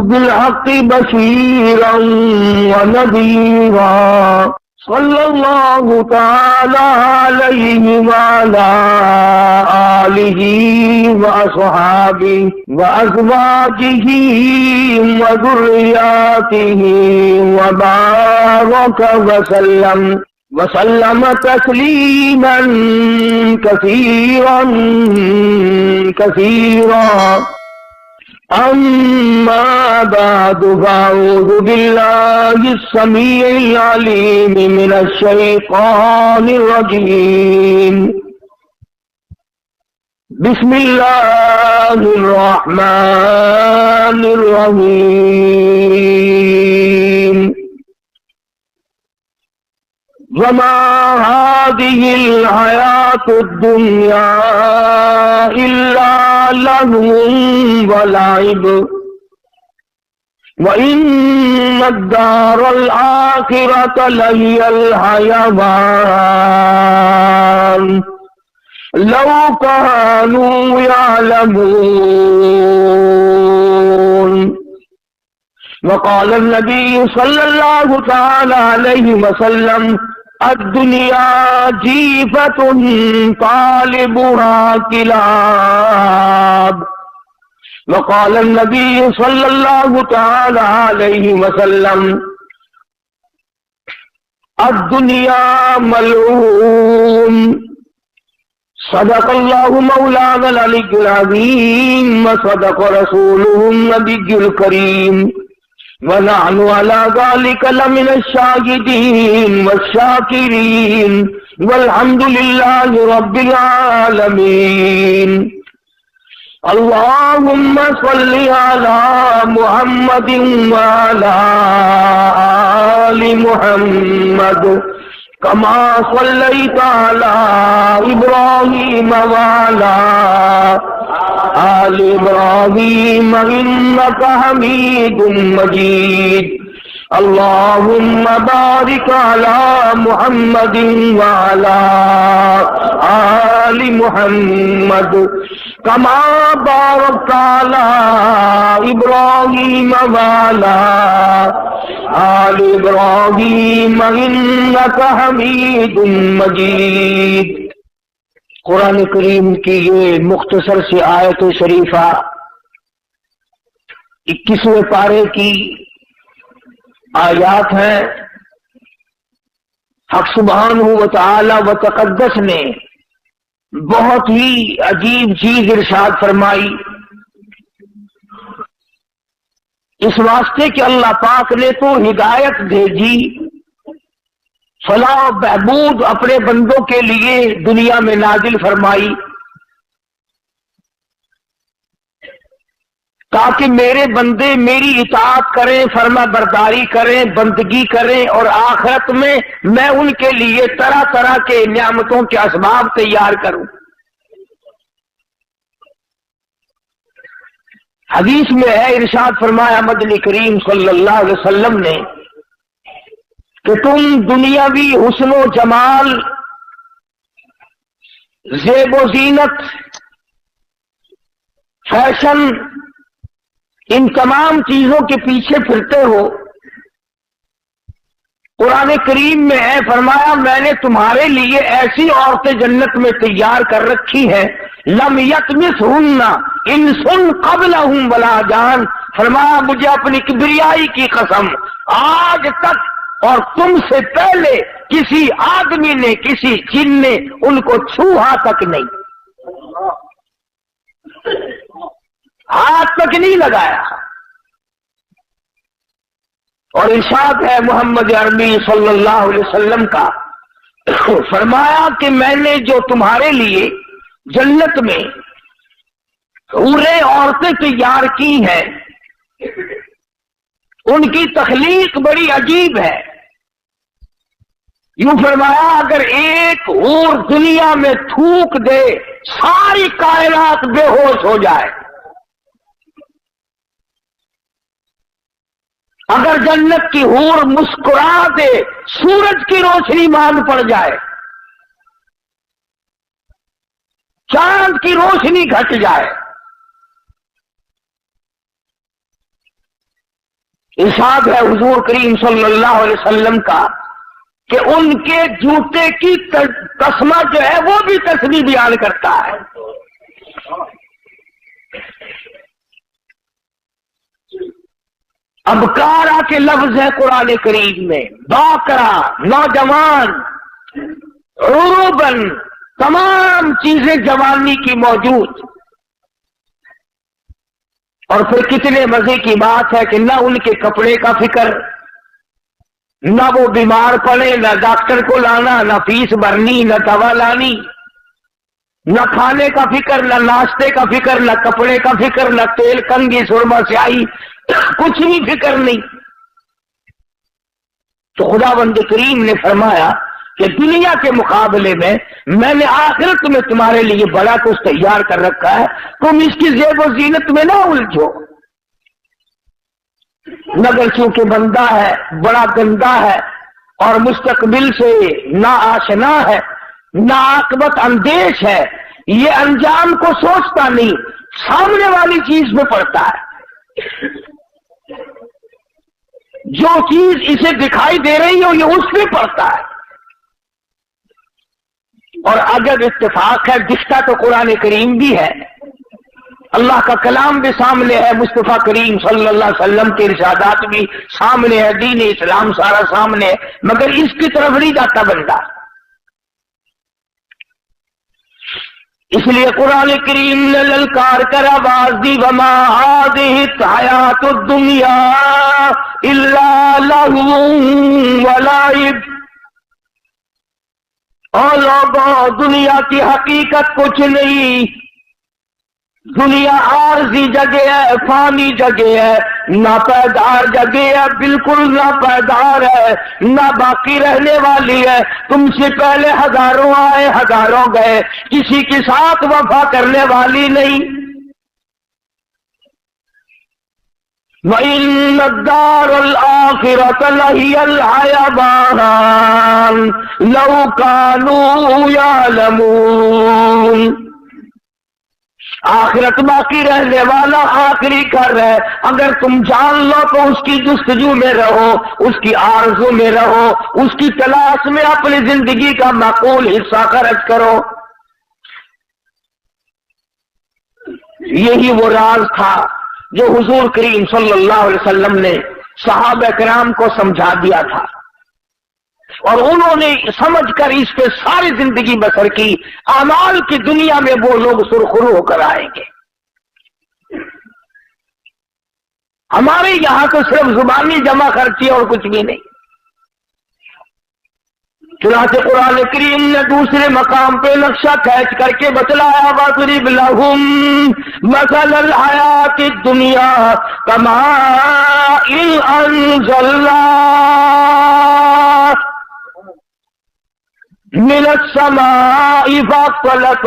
بالحق بشيرا ونذيرا صلى الله تعالى عليه وعلى آله وأصحابه وأزواجه وذرياته وبارك وسلم تسليما كثيرا كثيرا. أما بعد فأعوذ بالله السميع العليم من الشيطان الرجيم. بسم الله الرحمن الرحيم. وما هذه الحياة الدنيا إلا لهو ولعب وإن الدار الآخرة لهي الحيوان لو كانوا يعلمون. وقال النبي صلى الله تعالى عليه وسلم الدنيا جيفة طالبها كلاب. وقال النبي صلى الله تعالى عليه وسلم الدنيا ملعون. صدق الله مولانا العلي العظيم وصدق رسوله النبي الكريم ونحن على ذلك لمن الشاهدين والشاكرين والحمد لله رب العالمين. اللهم صل على محمد وعلى آل محمد كما صليت على إبراهيم وعلى آل إبراهيم إنك حميد مجيد. اللهم بارك على محمد وعلى آل محمد كما باركت على إبراهيم وعلى آل إبراهيم إنك حميد مجيد. قرآن کریم کی یہ مختصر سی آیت شریفہ 21ویں پارے کی آیات ہیں. حق سبحانہ و تعالی و تقدس نے بہت ہی عجیب چیز ارشاد فرمائی اس واسطے کہ اللہ پاک نے تو ہدایت بھیجی، فلاح و بہبود اپنے بندوں کے لیے دنیا میں نازل فرمائی تاکہ میرے بندے میری اطاعت کریں، فرما برداری کریں، بندگی کریں، اور آخرت میں میں ان کے لیے طرح طرح کے نعمتوں کے اسباب تیار کروں. حدیث میں ہے، ارشاد فرمایا مدنی کریم صلی اللہ علیہ وسلم نے کہ تم دنیاوی حسن و جمال، زیب و زینت، فیشن، ان تمام چیزوں کے پیچھے پھرتے ہو. قرآن کریم میں ہے، فرمایا میں نے تمہارے لیے ایسی عورتیں جنت میں تیار کر رکھی ہیں لم یطمثہن انس قبلہم ولا جان. فرمایا مجھے اپنی کبریائی کی قسم، آج تک اور تم سے پہلے کسی آدمی نے، کسی جن نے ان کو چھوہا تک نہیں، ہاتھ تک نہیں لگایا. اور ارشاد ہے محمد عربی صلی اللہ علیہ وسلم کا، فرمایا کہ میں نے جو تمہارے لیے جنت میں حوریں عورتیں تیار کی ہیں ان کی تخلیق بڑی عجیب ہے. یوں فرمایا اگر ایک حور دنیا میں تھوک دے ساری کائنات بے ہوش ہو جائے. اگر جنت کی حور مسکرا دے سورج کی روشنی مان پڑ جائے، چاند کی روشنی گھٹ جائے. इरशाद है हुजूर करीम सल्लल्लाहु अलैहि वसल्लम का कि उनके जूते की तस्मा जो है वो भी तस्बीह बयान करता है। अबकारा के लफ्ज है कुरान करीम में, बाकरा नौजवान, उरूबन तमाम चीजें जवानी की मौजूद। और फिर कितने मजे की बात है कि ना उनके कपड़े का फिक्र, ना वो बीमार पड़े, ना डॉक्टर को लाना, ना फीस भरनी, ना दवा लानी, न खाने का फिक्र, न नाश्ते का फिक्र, न कपड़े का फिक्र, न तेल कंघी सुरमा स्याही, कुछ भी फिक्र नहीं। तो खुदावंद करीम ने फरमाया कि दुनिया के मुकाबले में मैंने आखिरत में तुम्हारे लिए बड़ा कुछ तैयार कर रखा है, तुम इसकी ज़ेब व ज़ीनत में ना उलझो। मगर चूंकि बंदा है बड़ा गंदा है और मुस्तकबिल से ना आशना है, ना आकबत अंदेश है, ये अंजाम को सोचता नहीं, सामने वाली चीज में पड़ता है। जो चीज इसे दिखाई दे रही हो ये उसमें पड़ता है। और अगर इत्तेफाक है, दिखता तो कुरान करीम भी है, अल्लाह का कलाम भी सामने है, मुस्तफा करीम सल्लल्लाहु अलैहि वसल्लम के इरशादात भी सामने है, दीन इस्लाम सारा सामने है, मगर इसकी तरफ नहीं जाता बंदा। इसलिए कुरान करीम ने ललकार कर आवाज दी, वमा हादिहि हयातुद दुनिया इल्ला लहवुन व लाइब। और लोगों, दुनिया की हकीकत कुछ नहीं, दुनिया आरजी जगह है, फानी जगह है, नापैदार जगह है, बिल्कुल नापैदार है, ना बाकी रहने वाली है। तुमसे पहले हजारों आए हजारों गए, किसी के साथ वफा करने वाली नहीं। वइन्नद्दारल आखिरत लहियल हयवान लौ कानू यालमून। आखिरत बाकी रहने वाला आखिरी कर है, अगर तुम जान लो तो उसकी जुस्तजू में रहो, उसकी आरज़ू में रहो, उसकी तलाश में अपनी जिंदगी का माकूल हिस्सा खर्च करो। यही वो राज था जो हुजूर करीम सल्लल्लाहु अलैहि वसल्लम ने सहाबा किराम को समझा दिया था, और उन्होंने समझकर इस पे सारी जिंदगी बसर की। अमाल की दुनिया में वो लोग सुरखरू होकर आएंगे। हमारे यहां तो सिर्फ जुबानी जमा खर्ची और कुछ भी नहीं। चुनाचे कुरान करीम ने दूसरे मकाम पे नक्शा खींच करके बतलाया, वज़रिब लहुम मसलल हयातिद दुनिया कमाइन अंज़लना मिनस समाई फख्तलत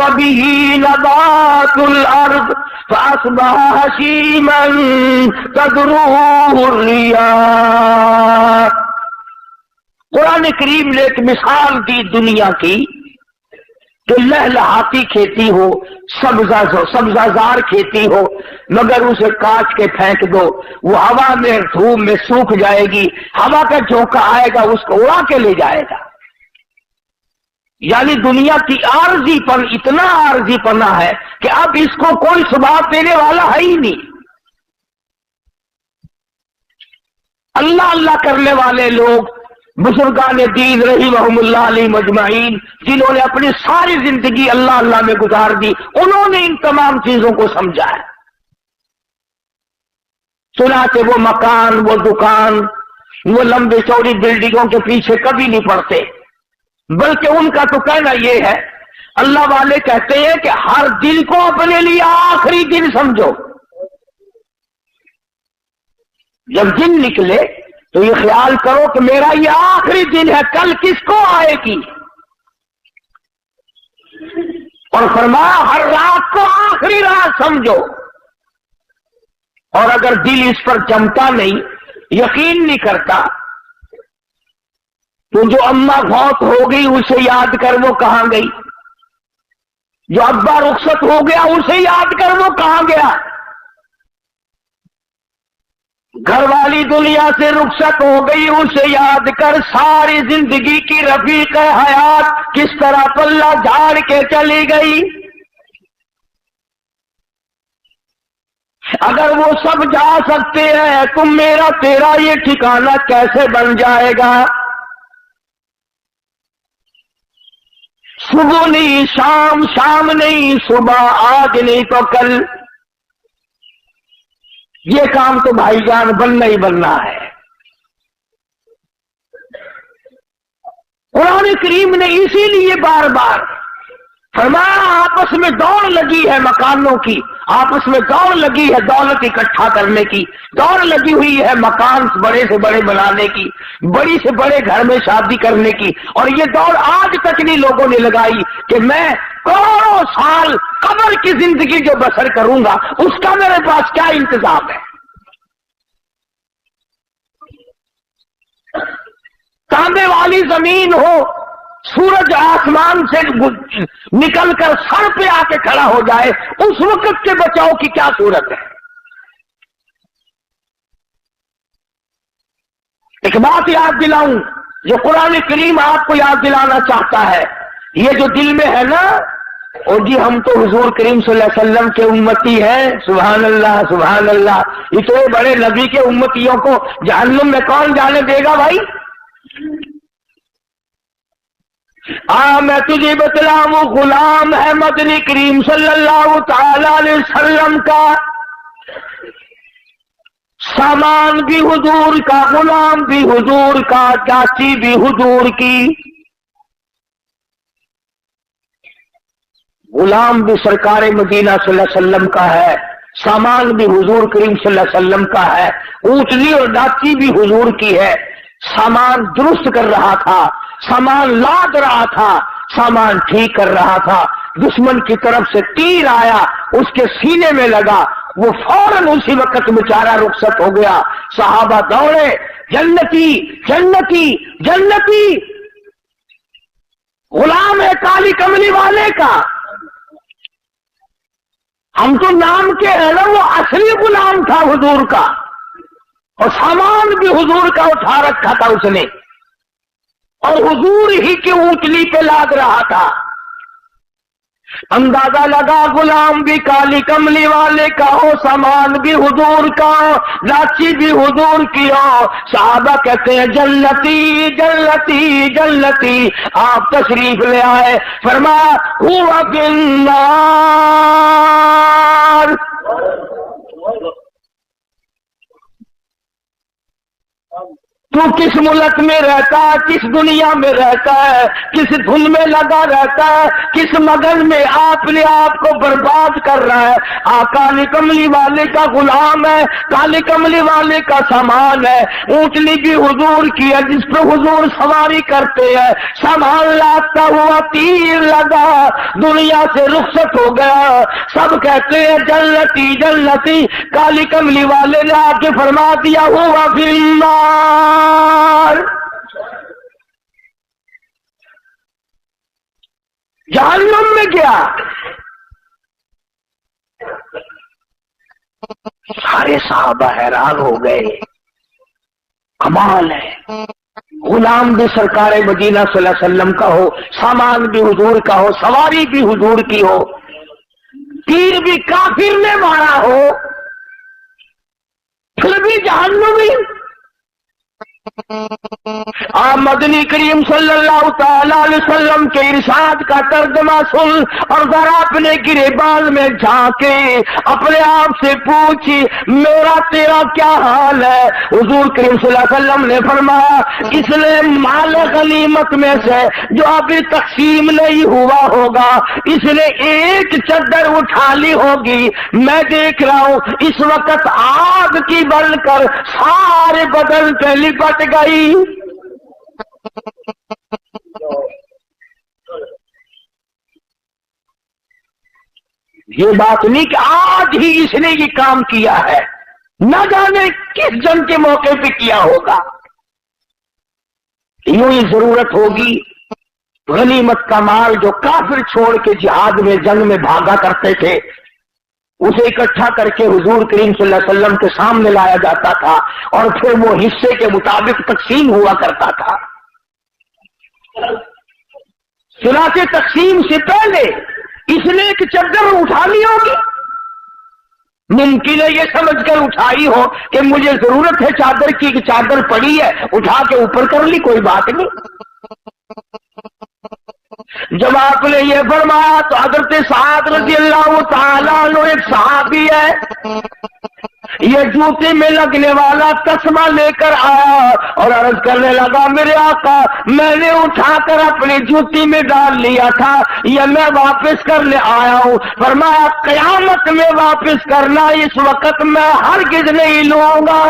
बिही नबातुल अर्द फअस्बह हशीमन तदरुहु रियाह। कुरान करीम ने एक मिसाल दी दुनिया की कि लहलहाती खेती हो, सब्जाजार खेती हो, मगर उसे काट के फेंक दो, वो हवा में धूप में सूख जाएगी, हवा का झोंका आएगा उसको उड़ा के ले जाएगा। यानी दुनिया की आरजीपन इतना आरजीपना है कि अब इसको कोई सुभाव देने वाला है ही नहीं। अल्लाह अल्लाह करने वाले लोग, बुजुर्गान दीन रहीमहुमुल्लाह अलैहिम अजमाइन, जिन्होंने अपनी सारी जिंदगी अल्लाह अल्लाह में गुजार दी, उन्होंने इन तमाम चीजों को समझा है। सुना कि वो मकान, वो दुकान, वो लंबी चौड़ी बिल्डिंगों के पीछे कभी नहीं पड़ते, बल्कि उनका तो कहना ये है, अल्लाह वाले कहते हैं कि हर दिन को अपने लिए आखिरी दिन समझो। जब दिन निकले तो ये ख्याल करो कि मेरा ये आखिरी दिन है, कल किसको आएगी। और फरमाया हर रात को आखिरी रात समझो। और अगर दिल इस पर जमता नहीं, यकीन नहीं करता, तो जो अम्मा फौत हो गई उसे याद कर, वो कहां गई। जो अब्बा रुखसत हो गया उसे याद कर, वो कहां गया। گھر والی دنیا سے رخصت ہو گئی، اسے یاد کر ساری زندگی کی رفیق حیات کس طرح پلہ جھاڑ کے چلی گئی۔ اگر وہ سب جا سکتے ہیں تو میرا تیرا یہ ٹھکانہ کیسے بن جائے گا؟ صبح نہیں شام، شام نہیں صبح، آج نہیں تو کل، یہ کام تو بھائی جان بننا ہی بننا ہے۔ قرآن کریم نے اسی لیے بار بار فرمایا آپس میں دوڑ لگی ہے مکانوں کی، آپس میں دوڑ لگی ہے دولت اکٹھا کرنے کی، دوڑ لگی ہوئی ہے مکان بڑے سے بڑے بنانے کی، بڑی سے بڑے گھر میں شادی کرنے کی، اور یہ دوڑ آج تک نہیں لوگوں نے لگائی کہ میں کروڑوں سال قبر کی زندگی جو بسر کروں گا اس کا میرے پاس کیا انتظام ہے۔ تانبے والی زمین ہو، سورج آسمان سے نکل کر سر پہ آ کے کھڑا ہو جائے، اس وقت کے بچاؤ کی کیا صورت ہے؟ ایک بات یاد دلاؤں جو قرآن کریم آپ کو یاد دلانا چاہتا ہے، یہ جو دل میں ہے نا، اور جی ہم تو حضور کریم صلی اللہ علیہ وسلم کے امتی ہیں، سبحان اللہ سبحان اللہ، اتنے بڑے نبی کے امتیوں کو جہنم میں کون جانے دے گا بھائی؟ میں تجھے بتلاؤں، غلام ہے مدنی کریم صلی اللہ تعالی علیہ وسلم کا، سامان بھی حضور کا، غلام بھی حضور کا، چاچی بھی حضور کی، غلام بھی سرکار مدینہ صلی اللہ علیہ وسلم کا ہے، سامان بھی حضور کریم صلی اللہ علیہ وسلم کا ہے، اونٹنی اور ڈاچی بھی حضور کی ہے۔ سامان درست کر رہا تھا، سامان لاد رہا تھا، سامان ٹھیک کر رہا تھا، دشمن کی طرف سے تیر آیا، اس کے سینے میں لگا، وہ فوراً اسی وقت بیچارہ رخصت ہو گیا۔ صحابہ دوڑے، جنتی جنتی جنتی، غلام ہے کالی کملی والے کا، ہم تو نام کے ہیں نا، وہ اصلی غلام تھا حضور کا، اور سامان بھی حضور کا اٹھا رکھا تھا اس نے، اور حضور ہی کی اونٹلی پہ لاد رہا تھا۔ اندازہ لگا غلام بھی کالی کملی والے کا ہو، سامان بھی حضور کا ہو، لاچی بھی حضور کی ہو۔ صحابہ کہتے ہیں جنتی جنتی جنتی، آپ تشریف لے آئے، فرمایا ہوا بالنار، تو کس ملک میں رہتا ہے، کس دنیا میں رہتا ہے، کس دھن میں لگا رہتا ہے، کس مگن میں اپنے آپ کو برباد کر رہا ہے۔ کالی کملی والے کا غلام ہے، کالی کملی والے کا سامان ہے، اونٹنی بھی حضور کی ہے جس پہ حضور سواری کرتے ہیں، سامان لاتا ہوا تیر لگا، دنیا سے رخصت ہو گیا۔ سب کہتے ہیں جنتی جنتی، کالی کملی والے نے آ کے فرما دیا ہوا فی النار، جہنم میں گیا۔ سارے صحابہ حیران ہو گئے، کمال ہے، غلام بھی سرکار مدینہ صلی اللہ علیہ وسلم کا ہو، سامان بھی حضور کا ہو، سواری بھی حضور کی ہو، تیر بھی کافر نے مارا ہو، پھر بھی جہنمی۔ آپ مدنی کریم صلی اللہ تعالی علیہ وسلم کے ارشاد کا ترجمہ سن اور ذرا اپنے گریبان میں جھانکے، اپنے آپ سے پوچھی میرا تیرا کیا حال ہے؟ حضور کریم صلی اللہ علیہ وسلم نے فرمایا اس نے مال غنیمت میں سے جو ابھی تقسیم نہیں ہوا ہوگا، اس نے ایک چادر اٹھا لی ہوگی، میں دیکھ رہا ہوں اس وقت آگ کی بن کر سارے بدن پہ لپٹ گئی۔ یہ بات نہیں کہ آج ہی اس نے یہ کام کیا ہے، نہ جانے کس جنگ کے موقع پہ کیا ہوگا۔ یوں ہی ضرورت ہوگی غنیمت کا مال جو کافر چھوڑ کے جہاد میں جنگ میں بھاگا کرتے تھے، उसे इकट्ठा करके हुजूर करीम सल्लल्लाहु अलैहि वसल्लम के सामने लाया जाता था और फिर वो हिस्से के मुताबिक तकसीम हुआ करता था। सुनाते तकसीम से पहले इसने एक चद्दर उठानी होगी, मुमकिन है ये समझकर उठाई हो कि मुझे जरूरत है चादर की, कि चादर पड़ी है उठा के ऊपर कर ली, कोई बात नहीं। जब आपने ये फरमाया तो हजरत साद रज़ियल्लाहु ताला अन्हु एक सहाबी है, ये जूते में लगने वाला तस्मा लेकर आया और अर्ज करने लगा, मेरे आका मैंने उठाकर अपनी जूती में डाल लिया था, ये मैं वापस करने आया हूँ। फरमाया कयामत में वापस करना, इस वक्त मैं हरगिज़ नहीं लूंगा।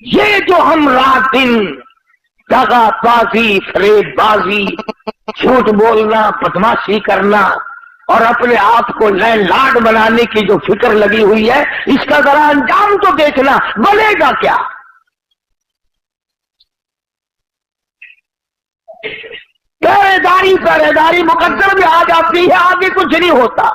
ये जो हम रात दिन दगाबाजी, फरेबबाजी, झूठ बोलना, बदमाशी करना और अपने आप को लैंडलॉर्ड बनाने की जो फिक्र लगी हुई है, इसका जरा अंजाम तो देखना, बनेगा क्या। पहरेदारी मुकद्दर में आ जाती है, आगे कुछ नहीं होता।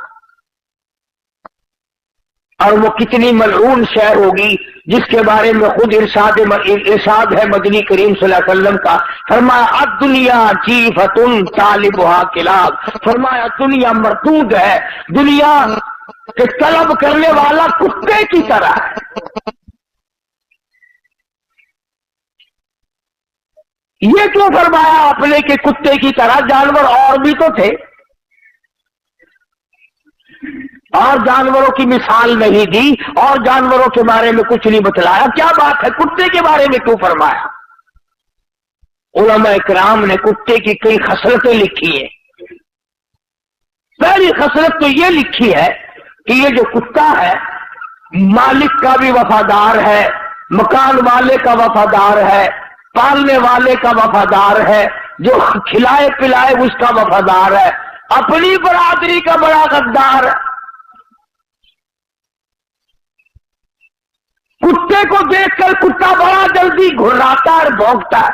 और वो कितनी मलऊन शय होगी जिसके बारे में खुद इरशाद है मदनी करीम सल्लल्लाहु अलैहि वसल्लम का। फरमाया अद्दुनिया जीफतुन तालिबुहा किलाब, फरमाया दुनिया मरदूद है, दुनिया के तलब करने वाला कुत्ते की तरह है। ये क्यों फरमाया आपने कि कुत्ते की तरह? जानवर और भी तो थे, और जानवरों की मिसाल नहीं दी और जानवरों के बारे में कुछ नहीं बतलाया, क्या बात है कुत्ते के बारे में क्यों फरमाया? उलमा इकराम ने कुत्ते की कई खसलतें लिखी है। पहली खसलत तो ये लिखी है कि ये जो कुत्ता है मालिक का भी वफादार है, मकान वाले का वफादार है, पालने वाले का वफादार है, जो खिलाए पिलाए उसका वफादार है, अपनी बरादरी का बड़ा गद्दार है। कुत्ते को देखकर कुत्ता बड़ा जल्दी घुर्राता और भौंकता है।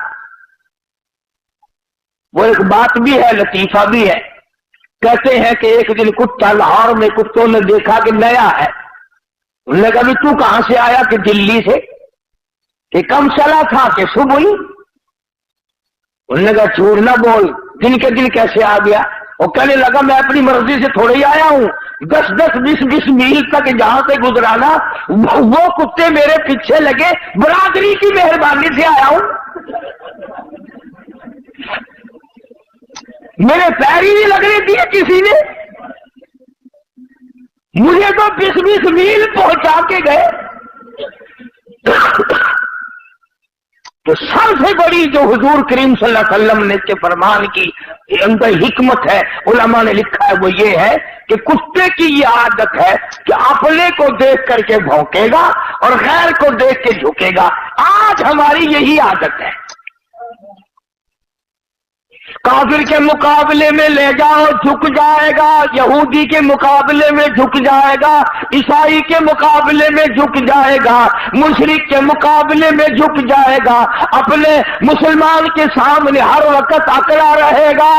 वो एक बात भी है, लतीफा भी है। कहते हैं कि एक दिन कुत्ता लाहौर में कुत्तों ने देखा कि नया है। उन्होंने कहा तू कहां से आया? कि दिल्ली से। कि कम चला था? कि सुबह ही। उन्होंने कहा झूठ ना बोल, दिन के दिन कैसे आ गया? वो कहने लगा मैं अपनी मर्जी से थोड़े ही आया हूं, 10-10, 20-20 मील तक जहां से गुजराना वो कुत्ते मेरे पीछे लगे, बरादरी की मेहरबानी से आया हूं। मेरे पैर ही नहीं लगने दिए किसी ने, मुझे तो 20-20 मील पहुंचा के गए। तो सबसे बड़ी जो हुजूर करीम सल्लल्लाहु अलैहि वसल्लम ने के फरमान की अंदर हिकमत है, उलमा ने लिखा है, वो ये है कि कुत्ते की ये आदत है कि अपने को देख करके भौंकेगा और गैर को देख के झुकेगा। आज हमारी यही आदत है। काफिर के मुकाबले में ले जाओ झुक जाएगा, यहूदी के मुकाबले में झुक जाएगा, ईसाई के मुकाबले में झुक जाएगा, मुशरिक के मुकाबले में झुक जाएगा, अपने मुसलमान के सामने हर वक्त अकड़ा रहेगा।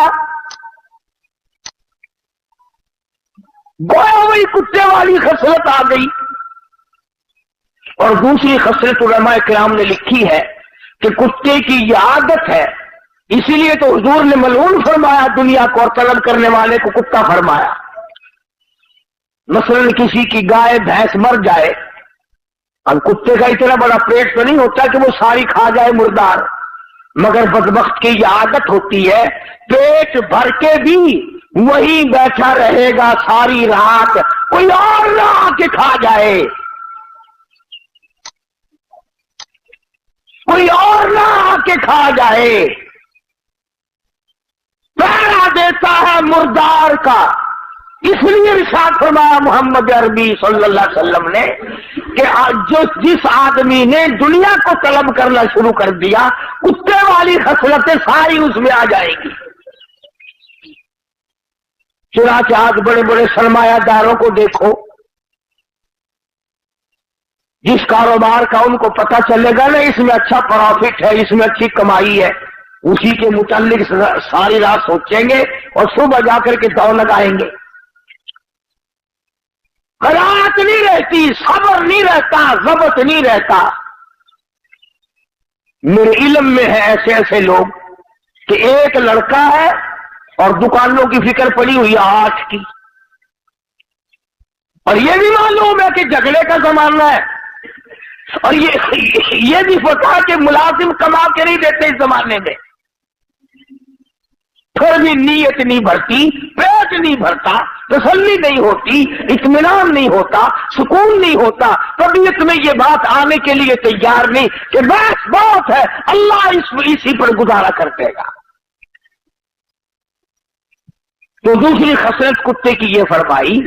गोया वही कुत्ते वाली खसलत आ गई। और दूसरी खसलत उलमा किराम ने लिखी है कि कुत्ते की यह आदत है, इसीलिए तो हुजूर ने मलऊन फरमाया दुनिया को और तलब करने वाले को कुत्ता फरमाया। मसलन किसी की गाय भैंस मर जाए, अब कुत्ते का इतना बड़ा पेट तो नहीं होता कि वो सारी खा जाए मुर्दार, मगर बदबख्त की यह आदत होती है पेट भर के भी वही बैठा रहेगा सारी रात, कोई और ना आके खा जाए, कोई और ना आके खा जाए। पहरा देता है मुर्दार का। इसलिए इरशाद फरमाया मोहम्मद अरबी सल्लल्लाहु अलैहि वसल्लम ने कि जिस आदमी ने दुनिया को तलब करना शुरू कर दिया, कुत्ते वाली खसलतें सारी उसमें आ जाएगी। चुनांचे आज बड़े बड़े सरमायादारों को देखो, जिस कारोबार का उनको पता चलेगा ना इसमें अच्छा प्रॉफिट है, इसमें अच्छी कमाई है, उसी के मुताल्लिक सारी रात सोचेंगे और सुबह जाकर के दौड़ लगाएंगे। क़नाअत नहीं रहती, सब्र नहीं रहता, ज़ब्त नहीं रहता। मेरे इल्म में है ऐसे ऐसे लोग कि एक लड़का है और दुकानों की फिक्र पड़ी हुई है 8 की, और ये भी मालूम है कि झगड़े का जमाना है, और ये भी पता है कि मुलाजिम कमा के नहीं देते इस जमाने में, फिर भी नीयत नहीं भरती, पेट नहीं भरता, तसल्ली नहीं होती, इत्मीनान नहीं होता, सुकून नहीं होता, तबीयत में ये बात आने के लिए तैयार नहीं कि बस बहुत है, अल्लाह इसी पर गुजारा कर देगा। तो दूसरी खसरत कुत्ते की ये फरमाई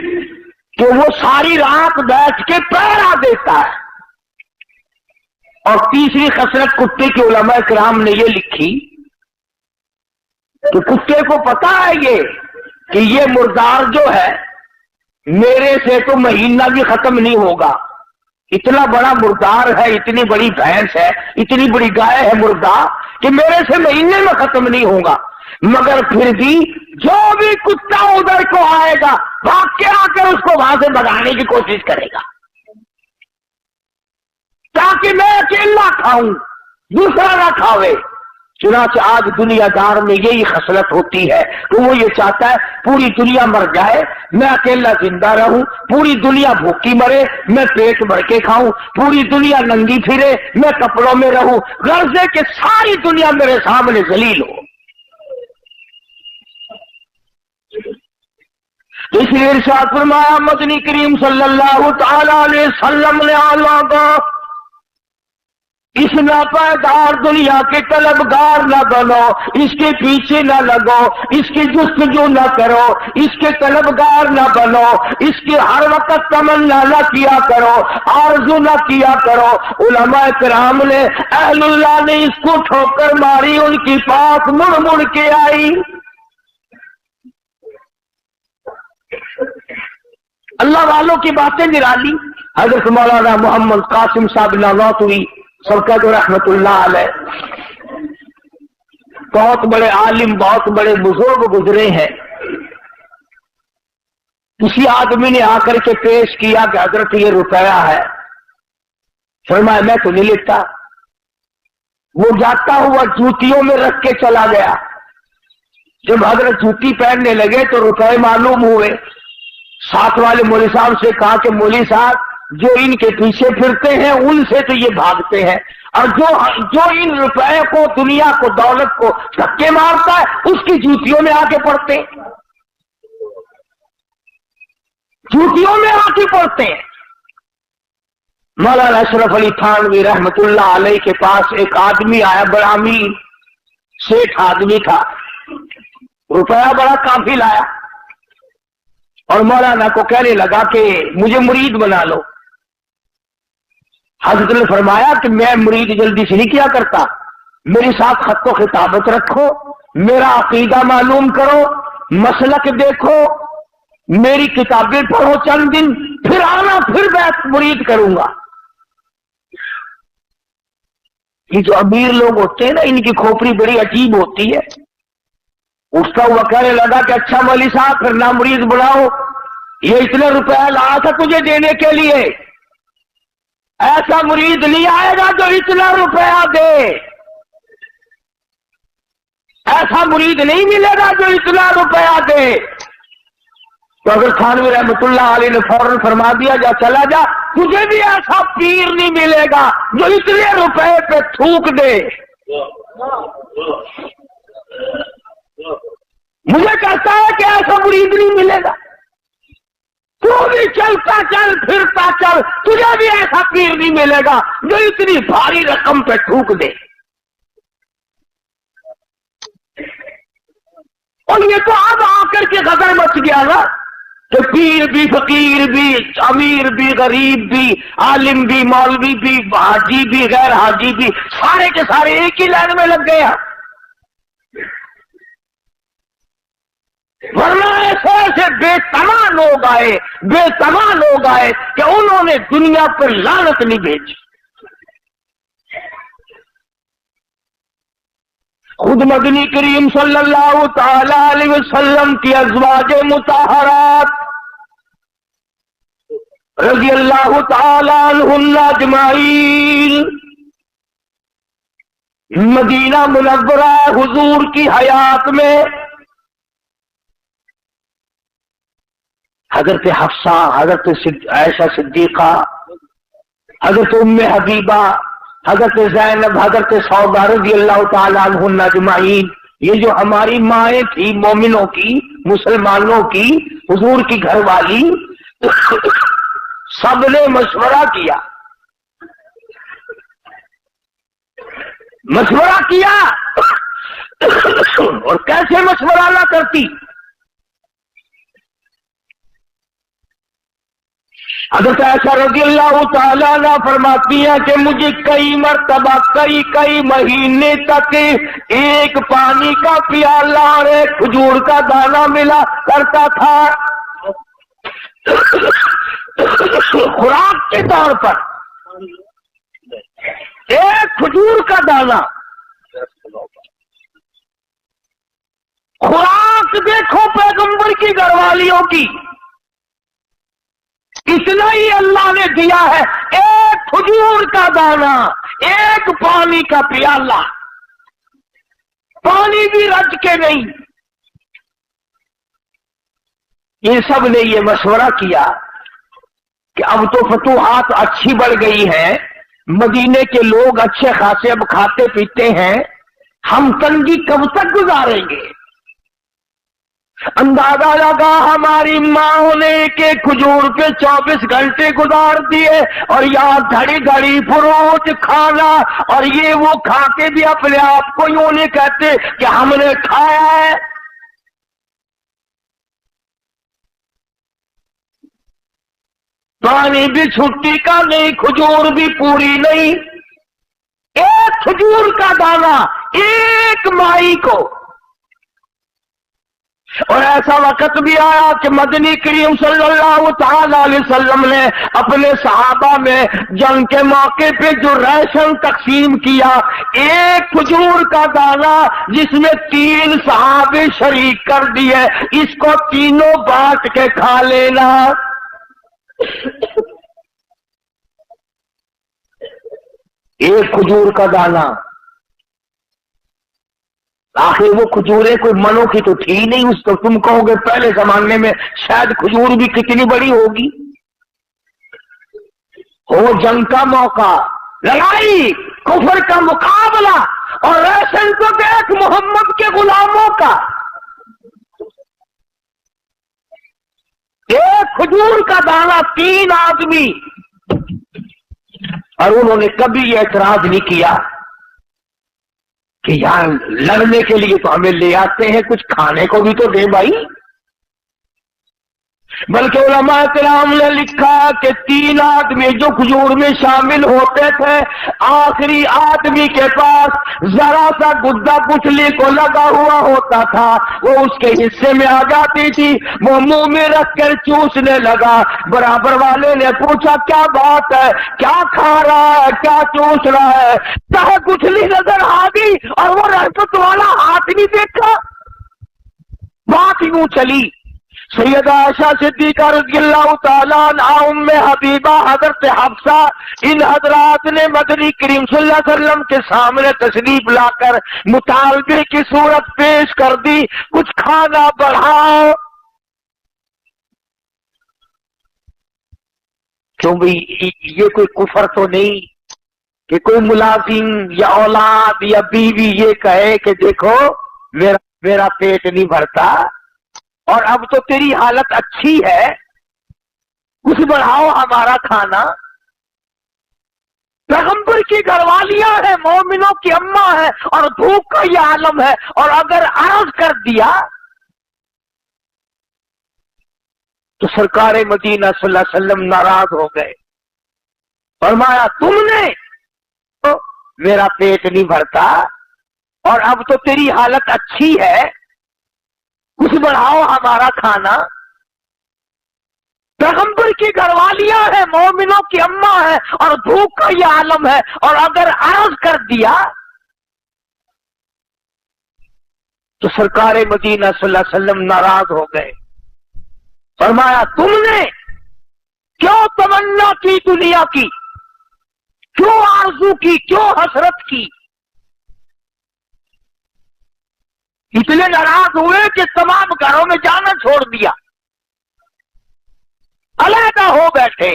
कि वो सारी रात बैठ के पहरा देता है। और तीसरी खसरत कुत्ते के उलमा किराम ने ये लिखी कि कुत्ते को पता है कि ये मुर्दार जो है मेरे से तो महीना भी खत्म नहीं होगा, इतना बड़ा मुर्दार है, इतनी बड़ी भैंस है, इतनी बड़ी गाय है मुर्दा कि मेरे से महीने में खत्म नहीं होगा, मगर फिर भी जो भी कुत्ता उधर को आएगा भाग के आकर उसको वहां से भगाने की कोशिश करेगा ताकि मैं अकेला खाऊं, दूसरा ना खावे। चुनाच आज दुनियादार में यही खसलत होती है कि वो ये चाहता है पूरी दुनिया मर जाए, मैं अकेला जिंदा रहूं, पूरी दुनिया भूखी मरे, मैं पेट भर के खाऊं, पूरी दुनिया नंगी फिरे, मैं कपड़ों में रहूं, गर्ज है कि सारी दुनिया मेरे सामने जलील हो। इसलिए इरशाद फरमाया मदनी करीम सल्लल्लाहु तआला अलैहि वसल्लम ने आला का इस नापायदार दुनिया के तलबगार न बनो, इसके पीछे न लगो, इसकी जुस्तजू न करो, इसके तलबगार न बनो, इसकी हर वक्त तमन्ना न किया करो, आरज़ू न किया करो। उलमा किराम ने अहलुल्लाह ने इसको ठोकर मारी, उनकी पास मुड़ मुड़ के आई। अल्लाह वालों की बातें निराली। हजरत मौलाना मोहम्मद कासिम साहब नावातुरी सरकत रहमतुल्लाह अलैह बहुत बड़े आलिम, बहुत बड़े बुजुर्ग गुजरे हैं। किसी आदमी ने आकर के पेश किया कि हजरत ये रुपया है, फरमाया मैं तो नहीं लेता। वो जाता हुआ जूतियों में रख के चला गया। जब हजरत जूती पहनने लगे तो रुपए मालूम हुए। साथ वाले मौली साहब से कहा कि मौली साहब जो इनके पीछे फिरते हैं उनसे तो ये भागते हैं, और जो इन रुपए को, दुनिया को, दौलत को धक्के मारता है उसकी जूतियों में आके पड़ते हैं, जूतियों में आके पड़ते हैं। मौलाना अशरफ अली थानवी रहमतुल्लाह अलैह के पास एक आदमी आया, बड़ा अमीर सेठ आदमी था, रुपया बड़ा काफी लाया, और मौलाना को कहने लगा कि मुझे मुरीद बना लो। हज़रत ने फरमाया कि मैं मुरीद जल्दी से नहीं किया करता, मेरे साथ खत्तो खिताबत रखो, मेरा अकीदा मालूम करो, मसलक देखो, मेरी किताबें पढ़ो चंद दिन, फिर आना, फिर मैं मुरीद करूंगा। ये जो अमीर लोग होते हैं ना, इनकी खोपड़ी बड़ी अजीब होती है। उसका हुआ कहने लगा कि अच्छा मौली साहब फिर ना मुरीद बुलाओ, ये इतने रुपया लाया था तुझे देने के लिए, ऐसा मुरीद नहीं आएगा जो इतना रुपया दे, ऐसा मुरीद नहीं मिलेगा जो इतना रुपया दे। तो अगर थानवी रहमतुल्लाह अलैह ने फौरन फरमा दिया जा चला जा, तुझे भी ऐसा पीर नहीं मिलेगा जो इतने रुपए पे थूक दे। मुझे कहता है कि ऐसा मुरीद नहीं मिलेगा, तू भी चलता चल, फिरता चल, तुझे भी ऐसा पीर नहीं मिलेगा जो इतनी भारी रकम पे थूक दे। और ये तो अब आकर के गदर मच गया ना कि पीर भी, फकीर भी, अमीर भी, गरीब भी, आलिम भी, मौलवी भी, हाजी भी, गैर हाजी भी, सारे के सारे एक ही लाइन में लग गए हैं। वरना ऐसे ऐसे बेतमा लोग आए कि उन्होंने दुनिया पर लानत नहीं भेजी। خود مدنی کریم صلی اللہ تعالی علیہ وسلم کی ازواج مطہرات رضی اللہ تعالی عنہن اجمعین مدینہ منورہ حضور کی حیات میں حضرت حفصہ، حضرت عائشہ صدیقہ، حضرت ام حبیبہ، حضرت زینب، حضرت سودا رضی اللہ تعالی عنہن اجمعین، یہ جو ہماری مائیں تھی مومنوں کی، مسلمانوں کی، حضور کی گھر والی، سب نے مشورہ کیا، اور کیسے مشورہ نہ کرتی؟ حضرت عائشہ رضی اللہ تعالیٰ عنہ فرماتی ہیں کہ مجھے کئی مرتبہ کئی مہینے تک ایک پانی کا پیالہ اور ایک کھجور کا دانہ ملا کرتا تھا خوراک کے طور پر، ایک کھجور کا دانہ خوراک دیکھو پیغمبر کی گھر والیوں کی، اتنا ہی اللہ نے دیا ہے، ایک کھجور کا دانہ، ایک پانی کا پیالہ، پانی بھی رج کے نہیں۔ یہ سب نے یہ مشورہ کیا کہ اب تو فتوحات اچھی بڑھ گئی ہیں، مدینے کے لوگ اچھے خاصے اب کھاتے پیتے ہیں، ہم تنگی کب تک گزاریں گے؟ اندازہ لگا ہماری ماں نے کہ کھجور پہ 24 گھنٹے گزار دیے، اور یہاں گھڑی گھڑی فروٹ کھانا، اور یہ وہ کھا کے بھی اپنے آپ کو یوں نہیں کہتے کہ ہم نے کھایا ہے۔ پانی بھی چھٹی کا نہیں، کھجور بھی پوری نہیں، ایک کھجور کا دانہ ایک مائی کو۔ اور ایسا وقت بھی آیا کہ مدنی کریم صلی اللہ تعالی علیہ وسلم نے اپنے صحابہ میں جنگ کے موقع پہ جو راشن تقسیم کیا، ایک کھجور کا دانہ جس میں 3 صحابے شریک کر دیے، اس کو تینوں بانٹ کے کھا لینا۔ ایک کھجور کا دانہ، آخر وہ کھجوریں کوئی منوں کی تو تھی نہیں، اس کو تم کہو گے پہلے زمانے میں شاید کھجور بھی کتنی بڑی ہوگی۔ ہو جنگ کا موقع، لڑائی، کفر کا مقابلہ، اور راشن تو دیکھ محمد کے غلاموں کا، ایک کھجور کا دانہ 3 آدمی، اور انہوں نے کبھی اعتراض نہیں کیا کہ یار لڑنے کے لیے تو ہمیں لے آتے ہیں، کچھ کھانے کو بھی تو دے بھائی۔ بلکہ علماء کرام نے لکھا کہ 3 آدمی جو کھجور میں شامل ہوتے تھے، آخری آدمی کے پاس ذرا سا گدا پچھلی کو لگا ہوا ہوتا تھا، وہ اس کے حصے میں آ جاتی تھی، وہ منہ میں رکھ کر چوسنے لگا۔ برابر والے نے پوچھا کیا بات ہے، کیا کھا رہا ہے، کیا چوس رہا ہے؟ چاہے پچھلی نظر آ گئی اور وہ رحمت والا ہاتھ نہیں دیکھا۔ بات یوں چلی، سیدہ عائشہ صدیقہ رضی اللہ تعالیٰ عنہا، ام حبیبہ، حضرت حفصہ، ان حضرات نے مدنی کریم صلی اللہ علیہ وسلم کے سامنے تشریف لا کر مطالبے کی صورت پیش کر دی، کچھ کھانا بڑھاؤ۔ کیوں بھئی یہ کوئی کفر تو نہیں کہ کوئی ملازم یا اولاد یا بیوی یہ کہے کہ دیکھو میرا پیٹ نہیں بھرتا اور اب تو تیری حالت اچھی ہے، کچھ بڑھاؤ ہمارا کھانا۔ پیغمبر کی گھر والیاں ہیں، مومنوں کی اماں ہے، اور بھوک کا یہ عالم ہے، اور اگر عرض کر دیا تو سرکار مدینہ صلی اللہ علیہ وسلم ناراض ہو گئے، فرمایا تم نے میرا پیٹ نہیں بھرتا اور اب تو تیری حالت اچھی ہے، کچھ بڑھاؤ ہمارا کھانا۔ پیغمبر کی گھر والیاں ہیں، مومنوں کی اماں ہے، اور بھوک کا یہ عالم ہے، اور اگر عرض کر دیا تو سرکار مدینہ صلی اللہ علیہ وسلم ناراض ہو گئے. فرمایا تم نے کیوں تمنا کی دنیا کی، کیوں آرزو کی، کیوں حسرت کی؟ اتنے ناراض ہوئے کہ تمام گھروں میں جانا چھوڑ دیا، علیحدہ ہو بیٹھے.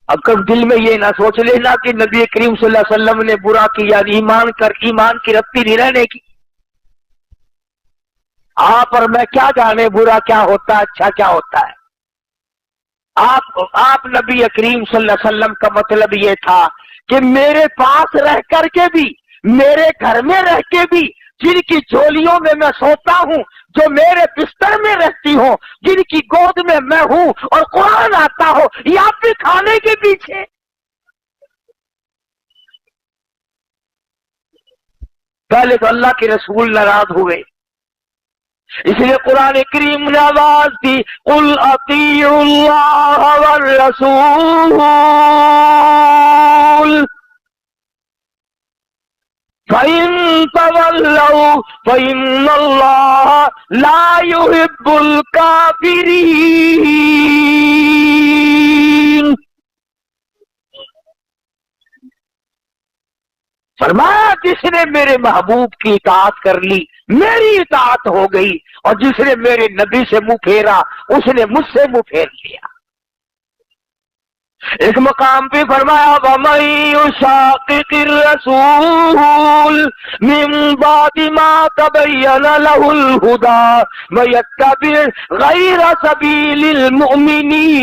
اب کب دل میں یہ نہ سوچ لینا کہ نبی کریم صلی اللہ علیہ وسلم نے برا کیا، ایمان کی رتی نہیں رہنے کی. آپ اور میں کیا جانے برا کیا ہوتا ہے، اچھا کیا ہوتا ہے. آپ نبی کریم صلی اللہ علیہ وسلم کا مطلب یہ تھا کہ میرے پاس رہ کر کے بھی، میرے گھر میں رہ کے بھی، جن کی جھولیوں میں میں سوتا ہوں، جو میرے بستر میں رہتی ہوں، جن کی گود میں میں ہوں اور قرآن آتا ہو، یا پھر کھانے کے پیچھے. پہلے تو اللہ کے رسول ناراض ہوئے، اس لیے قرآن کریم نے آواز دی قل اطیعوا اللہ والرسول فَإِن تَوَلَّوْا فَإِنَّ اللَّهَ لَا يُحِبُّ الْكَافِرِينَ. فرمایا جس نے میرے محبوب کی اطاعت کر لی میری اطاعت ہو گئی، اور جس نے میرے نبی سے منہ پھیرا اس نے مجھ سے منہ پھیر لیا. ایک مقام پہ فرمایا وَمَن يُشَاقِقِ الرَّسُولَ مِن بَعْدِ مَا تَبَيَّنَ لَهُ الْهُدَى وَيَتَّبِعْ غَيْرَ سَبِيلِ الْمُؤْمِنِينَ.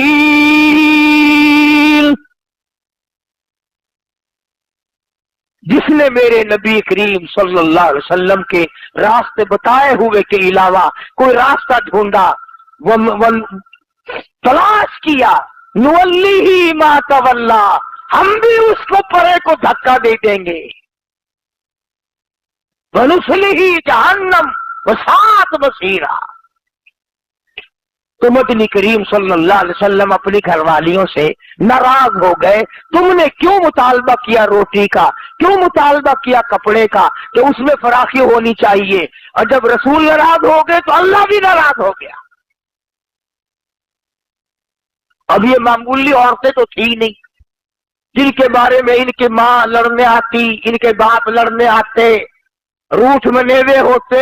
جس نے میرے نبی کریم صلی اللہ علیہ وسلم کے راستے بتائے ہوئے کے علاوہ کوئی راستہ ڈھونڈا، تلاش کیا، نولیہ ما تولا، ہم بھی اس کو پرے کو دھکا دے دیں گے، ونصلہ جہنم وساءت مصیرا. تو نبی کریم صلی اللہ علیہ وسلم اپنی گھر والیوں سے ناراض ہو گئے. تم نے کیوں مطالبہ کیا روٹی کا، کیوں مطالبہ کیا کپڑے کا، کہ اس میں فراخی ہونی چاہیے. اور جب رسول ناراض ہو گئے تو اللہ بھی ناراض ہو گیا. اب یہ معمولی عورتیں تو تھی نہیں جن کے بارے میں ان کی ماں لڑنے آتی، ان کے باپ لڑنے آتے، روٹھ منیوے ہوتے،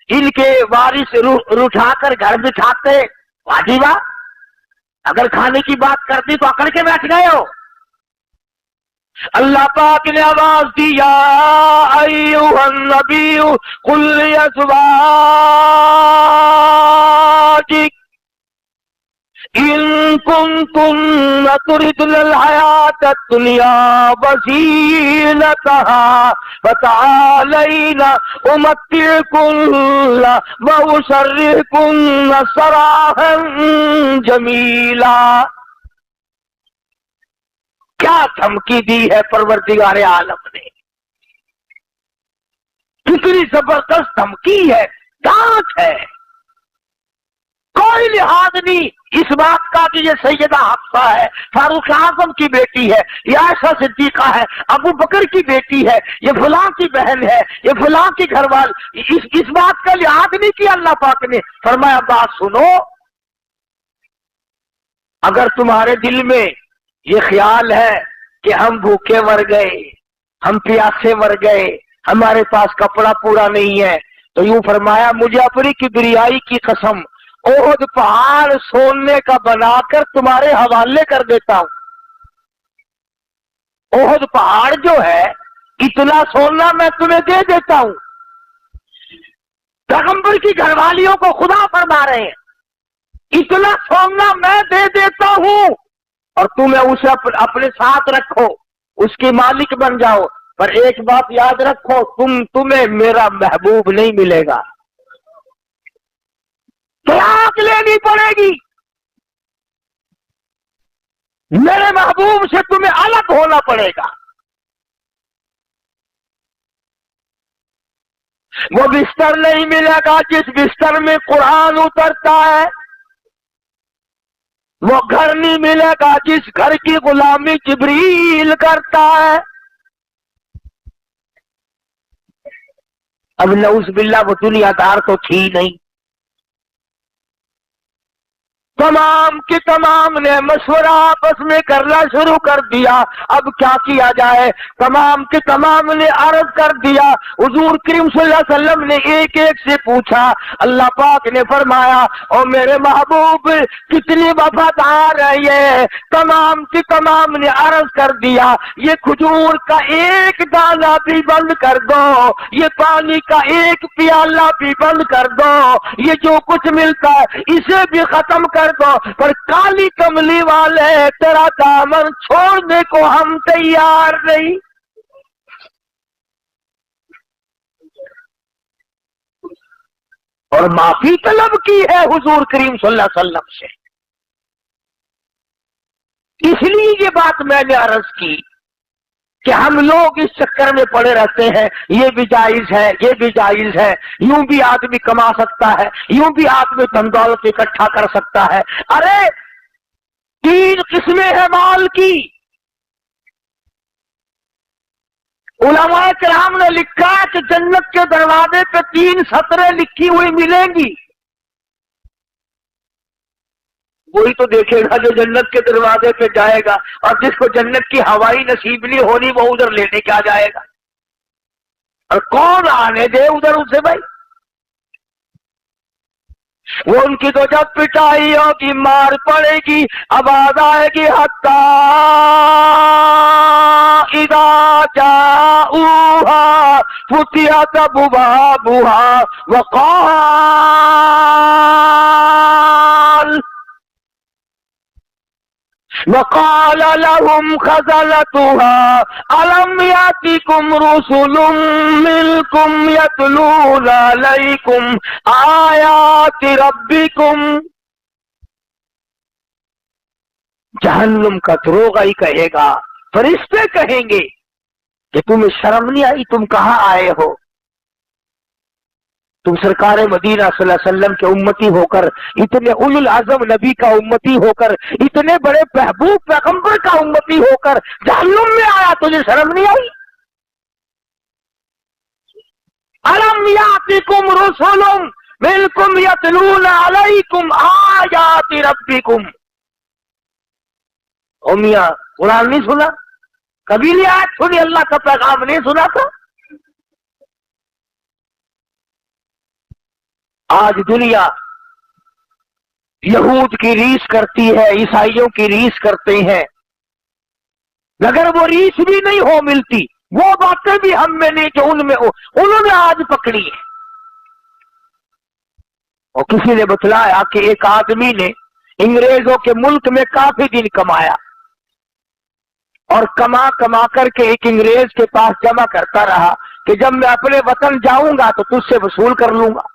ان کے وارث روٹھا کر گھر بٹھاتے. واجبہ اگر کھانے کی بات کرتی تو اکڑ کے بیٹھ گئے ہو. اللہ پاک نے آواز دی یا ایھا النبی قل لازواجک ان کنتن تردن الحیاۃ الدنیا وزینتها فتعالین امتعکن واسرحکن سراحا جمیلا. کیا دھمکی دی ہے پروردگار عالم نے، کتنی زبردست دھمکی ہے، ڈانٹ ہے. کوئی لحاظ نہیں اس بات کا کہ یہ سیدہ حفصہ ہے، فاروق اعظم کی بیٹی ہے، یہ عائشہ صدیقہ ہے، ابو بکر کی بیٹی ہے، یہ فلاں کی بہن ہے، یہ فلاں کی گھر وال. اس بات کا لحاظ نہیں کیا. اللہ پاک نے فرمایا بات سنو، اگر تمہارے دل میں یہ خیال ہے کہ ہم بھوکے مر گئے، ہم پیاسے مر گئے، ہمارے پاس کپڑا پورا نہیں ہے، تو یوں فرمایا مجھے اپنی کبریائی کی قسم احد پہاڑ سونے کا بنا کر تمہارے حوالے کر دیتا ہوں. احد پہاڑ جو ہے اتنا سونا میں تمہیں دے دیتا ہوں. پیغمبر کی گھر والیوں کو خدا فرما رہے ہیں اتنا سونا میں دے دیتا ہوں اور تمہیں اسے اپنے ساتھ رکھو، اس کی مالک بن جاؤ. پر ایک بات یاد رکھو، تمہیں میرا محبوب نہیں ملے گا، طلاق لینی پڑے گی. میرے محبوب سے تمہیں الگ ہونا پڑے گا. وہ بستر نہیں ملے گا جس بستر میں قرآن اترتا ہے، وہ گھر نہیں ملے گا جس گھر کی غلامی جبریل کرتا ہے. اب नऊज़ बिल्लाह वो दुनियादार तो थी नहीं। तमाम के तमाम ने मशवरा आपस में करना शुरू कर दिया, अब क्या किया जाए। तमाम के तमाम ने अर्ज कर दिया, हुजूर करीम सल्लल्लाहु अलैहि वसल्लम ने एक एक से पूछा। अल्लाह पाक ने फरमाया, और मेरे महबूब कितनी वफादार है ये। तमाम के तमाम ने अर्ज कर दिया, ये खजूर का एक दाना भी बंद कर दो, ये पानी का एक प्याला भी बंद कर दो, ये जो कुछ मिलता है इसे भी खत्म कर दो, पर काली कमली वाले तेरा दामन छोड़ने को हम तैयार नहीं। और माफी तलब की है हुजूर करीम सल्लल्लाहु अलैहि वसल्लम से। इसलिए ये बात मैंने अर्ज की कि हम लोग इस चक्कर में पड़े रहते हैं, ये भी जायज है, ये भी जायज है, यूं भी आदमी कमा सकता है, यूं भी आदमी धन दौलत इकट्ठा कर सकता है। अरे 3 किस्में हैं माल की। उलमाए किराम ने लिखा कि जन्नत के दरवाजे पे 3 सतरें लिखी हुई मिलेंगी। वही तो देखेगा जो जन्नत के दरवाजे पे जाएगा, और जिसको जन्नत की हवाई नसीब नहीं होनी वो उधर लेने क्या जाएगा। और कौन आने दे उधर उसे भाई। वो उनकी तो जब पिटाई होगी, मार पड़ेगी, आवाज आएगी, हत्ता इदा जाऊहा फुतिहत अबवाबुहा वक़ाल लहुम खज़नतुहा अलम यातिकुम रुसुलुम मिनकुम यतलूना अलैकुम आयाति रब्बिकुम। जहन्नुम का दरोगा ही कहेगा, फरिश्ते कहेंगे कि तुम्हें शर्म नहीं आई, तुम कहाँ आए हो। तुम सरकार मदीना सल्लल्लाहु अलैहि वसल्लम के उम्मती होकर, इतने उलुल आज़म नबी का उम्मती होकर, इतने बड़े महबूब पैगंबर का उम्मती होकर जहन्नुम में आया, तुझे शर्म नहीं आई। अलम यातिकुम रुसुलुम मिनकुम यतलूना अलैकुम आयाति रब्बिकुम। ओ मियां, कुरान नहीं सुना कभी? नहीं आयत सुनी, अल्लाह का पैगाम नहीं सुना था। आज दुनिया यहूद की रीस करती है, ईसाइयों की रीस करते हैं, अगर वो रीस भी नहीं हो मिलती, वो बातें भी हम में नहीं जो उनमें हो, उन्होंने आज पकड़ी है। और किसी ने बतलाया कि एक आदमी ने अंग्रेजों के मुल्क में काफी दिन कमाया, और कमा कमा करके एक अंग्रेज के पास जमा करता रहा कि जब मैं अपने वतन जाऊंगा तो तुझसे वसूल कर लूंगा।